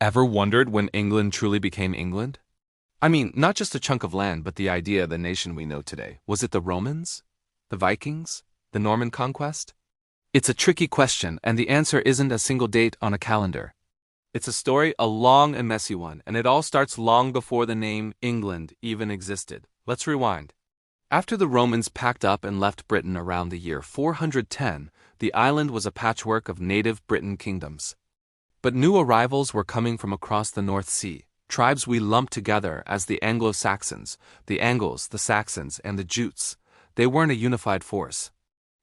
Ever wondered when England truly became England? I mean, not just a chunk of land, but the idea of the nation we know today. Was it the Romans? The Vikings? The Norman conquest? It's a tricky question, and the answer isn't a single date on a calendar. It's a story, a long and messy one, and it all starts long before the name England even existed. Let's rewind. After the Romans packed up and left Britain around the year 410, the island was a patchwork of native Briton kingdoms. But new arrivals were coming from across the North Sea, tribes we lumped together as the Anglo-Saxons, the Angles, the Saxons, and the Jutes. They weren't a unified force.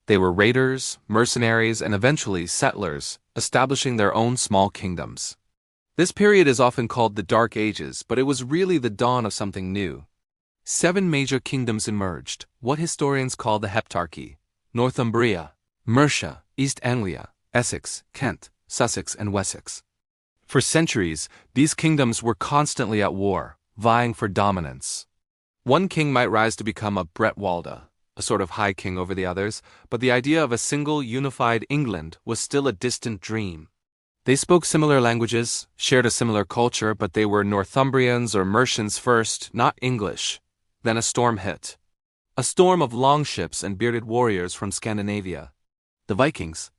They were raiders, mercenaries, and eventually settlers, establishing their own small kingdoms. This period is often called the Dark Ages, but it was really the dawn of something new. 7 major kingdoms emerged, what historians call the Heptarchy: Northumbria, Mercia, East Anglia, Essex, Kent, Sussex, and Wessex. For centuries, these kingdoms were constantly at war, vying for dominance. One king might rise to become a Bretwalda, a sort of high king over the others, but the idea of a single, unified England was still a distant dream. They spoke similar languages, shared a similar culture, but they were Northumbrians or Mercians first, not English. Then a storm hit. A storm of longships and bearded warriors from Scandinavia. The Vikings.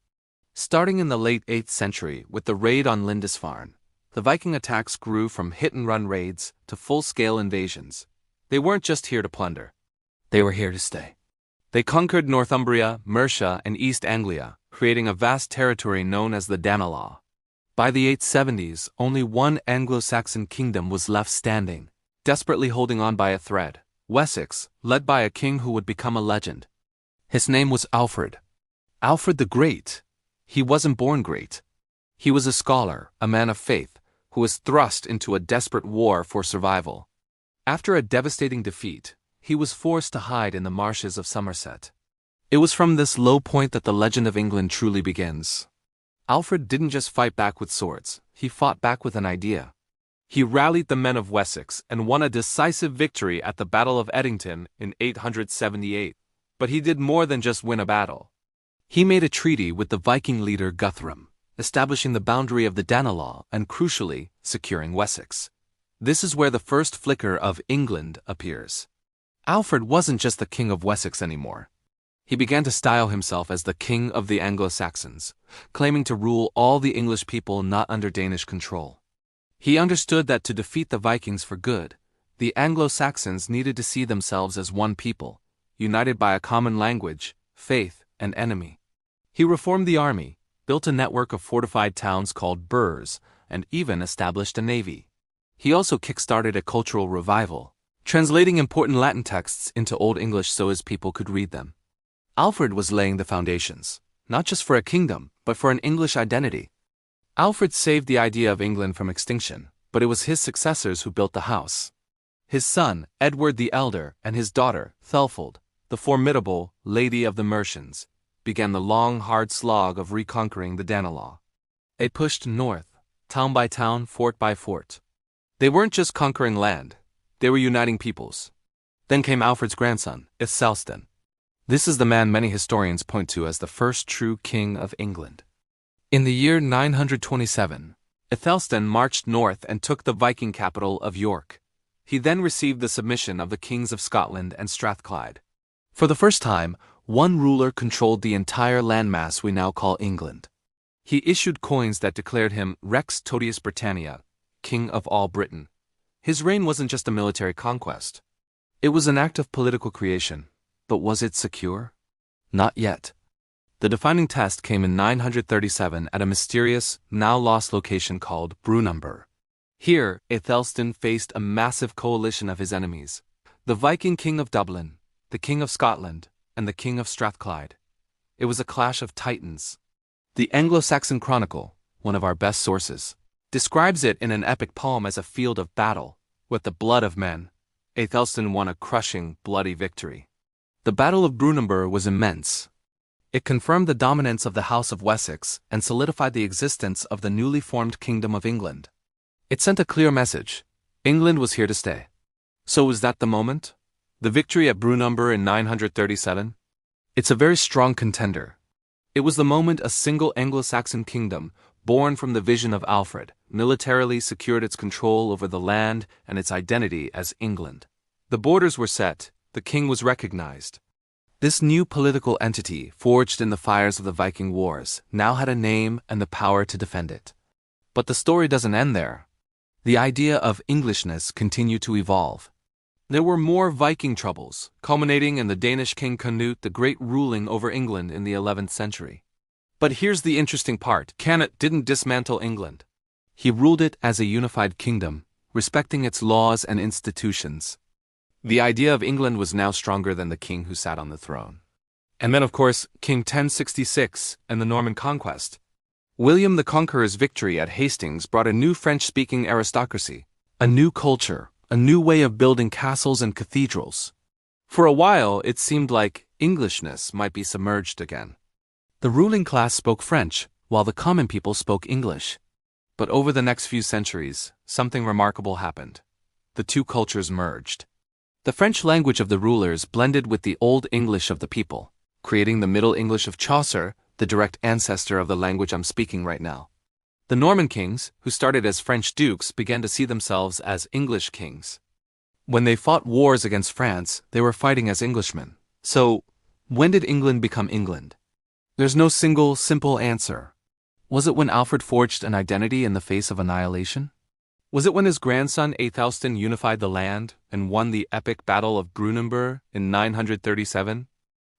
Starting in the late 8th century with the raid on Lindisfarne, the Viking attacks grew from hit-and-run raids to full-scale invasions. They weren't just here to plunder. They were here to stay. They conquered Northumbria, Mercia, and East Anglia, creating a vast territory known as the Danelaw. By the 870s, only one Anglo-Saxon kingdom was left standing, desperately holding on by a thread: Wessex, led by a king who would become a legend. His name was Alfred. Alfred the Great. He wasn't born great. He was a scholar, a man of faith, who was thrust into a desperate war for survival. After a devastating defeat, he was forced to hide in the marshes of Somerset. It was from this low point that the legend of England truly begins. Alfred didn't just fight back with swords, he fought back with an idea. He rallied the men of Wessex and won a decisive victory at the Battle of Edington in 878. But he did more than just win a battle. He made a treaty with the Viking leader Guthrum, establishing the boundary of the Danelaw and, crucially, securing Wessex. This is where the first flicker of England appears. Alfred wasn't just the king of Wessex anymore. He began to style himself as the king of the Anglo-Saxons, claiming to rule all the English people not under Danish control. He understood that to defeat the Vikings for good, the Anglo-Saxons needed to see themselves as one people, united by a common language, faith, and enemy. He reformed the army, built a network of fortified towns called burhs, and even established a navy. He also kick-started a cultural revival, translating important Latin texts into Old English so his people could read them. Alfred was laying the foundations, not just for a kingdom, but for an English identity. Alfred saved the idea of England from extinction, but it was his successors who built the house. His son, Edward the Elder, and his daughter, Thelfold, the formidable Lady of the Mercians, began the long, hard slog of reconquering the Danelaw. They pushed north, town by town, fort by fort. They weren't just conquering land, they were uniting peoples. Then came Alfred's grandson, Aethelstan. This is the man many historians point to as the first true king of England. In the year 927, Aethelstan marched north and took the Viking capital of York. He then received the submission of the kings of Scotland and Strathclyde. For the first time, one ruler controlled the entire landmass we now call England. He issued coins that declared him Rex Totius Britannia, King of all Britain. His reign wasn't just a military conquest. It was an act of political creation. But was it secure? Not yet. The defining test came in 937 at a mysterious, now-lost location called Brunanburh. Here, Aethelstan faced a massive coalition of his enemies: the Viking king of Dublin, the king of Scotland, and the king of Strathclyde. It was a clash of titans. The Anglo-Saxon Chronicle, one of our best sources, describes it in an epic poem as a field of battle. With the blood of men, Aethelstan won a crushing, bloody victory. The Battle of Brunanburh was immense. It confirmed the dominance of the House of Wessex and solidified the existence of the newly formed Kingdom of England. It sent a clear message: England was here to stay. So was that the moment? The victory at Brunanburh in 937? It's a very strong contender. It was the moment a single Anglo-Saxon kingdom, born from the vision of Alfred, militarily secured its control over the land and its identity as England. The borders were set, the king was recognized. This new political entity, forged in the fires of the Viking Wars, now had a name and the power to defend it. But the story doesn't end there. The idea of Englishness continued to evolve. There were more Viking troubles, culminating in the Danish king Canute the Great ruling over England in the 11th century. But here's the interesting part: Canute didn't dismantle England. He ruled it as a unified kingdom, respecting its laws and institutions. The idea of England was now stronger than the king who sat on the throne. And then, of course, King 1066 and the Norman conquest. William the Conqueror's victory at Hastings brought a new French-speaking aristocracy, a new culture, a new way of building castles and cathedrals. For a while, it seemed like Englishness might be submerged again. The ruling class spoke French, while the common people spoke English. But over the next few centuries, something remarkable happened. The two cultures merged. The French language of the rulers blended with the Old English of the people, creating the Middle English of Chaucer, the direct ancestor of the language I'm speaking right now. The Norman kings, who started as French dukes, began to see themselves as English kings. When they fought wars against France, they were fighting as Englishmen. So, when did England become England? There's no single, simple answer. Was it when Alfred forged an identity in the face of annihilation? Was it when his grandson Aethelstan unified the land and won the epic Battle of Brunanburh in 937?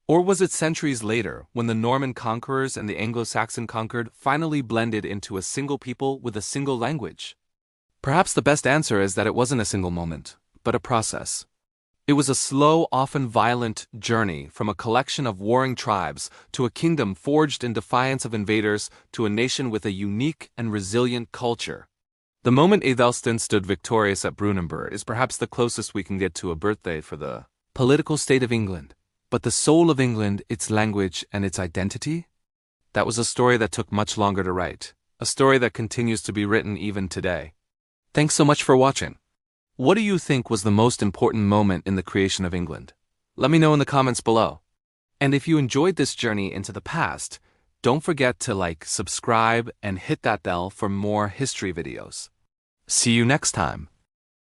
Or was it centuries later, when the Norman conquerors and the Anglo-Saxon conquered finally blended into a single people with a single language? Perhaps the best answer is that it wasn't a single moment, but a process. It was a slow, often violent journey from a collection of warring tribes to a kingdom forged in defiance of invaders to a nation with a unique and resilient culture. The moment Aethelstan stood victorious at Brunanburh is perhaps the closest we can get to a birthday for the political state of England. But the soul of England, its language, and its identity? That was a story that took much longer to write. A story that continues to be written even today. Thanks so much for watching. What do you think was the most important moment in the creation of England? Let me know in the comments below. And if you enjoyed this journey into the past, don't forget to like, subscribe, and hit that bell for more history videos. See you next time.